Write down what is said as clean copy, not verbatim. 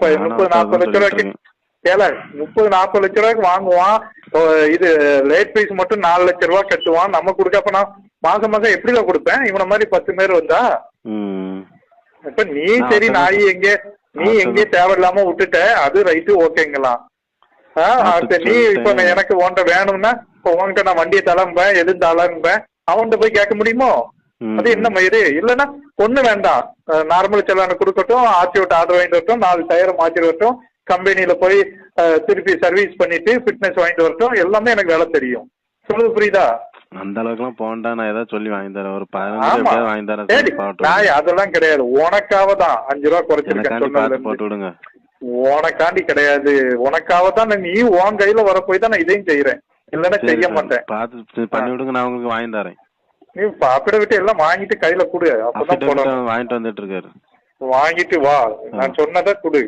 30-40 லட்ச ரூபாய்க்கு ஏல 30-40 லட்ச ரூபாய்க்கு வாங்குவான். இது லேட் ஃபீஸ் மட்டும் 4 லட்ச ரூபாய் கட்டுவான். நம்ம கொடுக்கப்ப நான் மாசம் மாசம் எப்படிதான் கொடுப்பேன்? இவனை மாதிரி 10 பேர் வந்தா இப்ப நீ சரி நாய் எங்கே தேவையில்லாம விட்டுட்ட, அது ரைட்டு ஓகேங்களாம். நீ இப்ப எனக்கு உன்ட்ட வேணும்னா இப்ப உன்கிட்ட நான் வண்டியை தளம்பேன் எது தளம்பேன் அவன்கிட்ட போய் கேட்க முடியுமோ? அது என்ன மயிறு? இல்லன்னா ஒண்ணு வேண்டாம், நார்மல் செலான கொடுக்கட்டும், ஆர்சி விட்டு ஆர்டர் வாங்கிட்டு வரட்டும், 4 டயரை மாத்திட்டு வரட்டும், கம்பெனியில போய் திருப்பி சர்வீஸ் பண்ணிட்டு ஃபிட்னஸ் வாங்கிட்டு வரட்டும், எல்லாமே எனக்கு வேலை தெரியும். சொல்லுது புரியுதா? அந்த அளவுக்கு எல்லாம் போண்டா, நான் ஏதாவது சொல்லி வாங்கி தரேன், ஒரு 15 வாங்கி தரேன். நான் அதெல்லாம் கிடையாது, உனக்காக தான் 5 ரூபா குறைச்சிருக்கேன். போட்டு விடுங்க. உனக்காண்டி கிடையாது, உனக்காக தான். நீ உன் கையில வர போய் தான் நான் இதையும் செய்யறேன், இல்லன்னா செய்ய மாட்டேன். பார்த்து பண்ணி விடுங்க, நான் உங்களுக்கு வாங்கி தரேன். நீ பாப்பிட விட்டு எல்லாம் வாங்கிட்டு கையில கொடு, அப்பதான் வாங்கிட்டு வந்துட்டு இருக்காரு. வாங்கிட்டு வா, நான் சொன்னதை கொடு.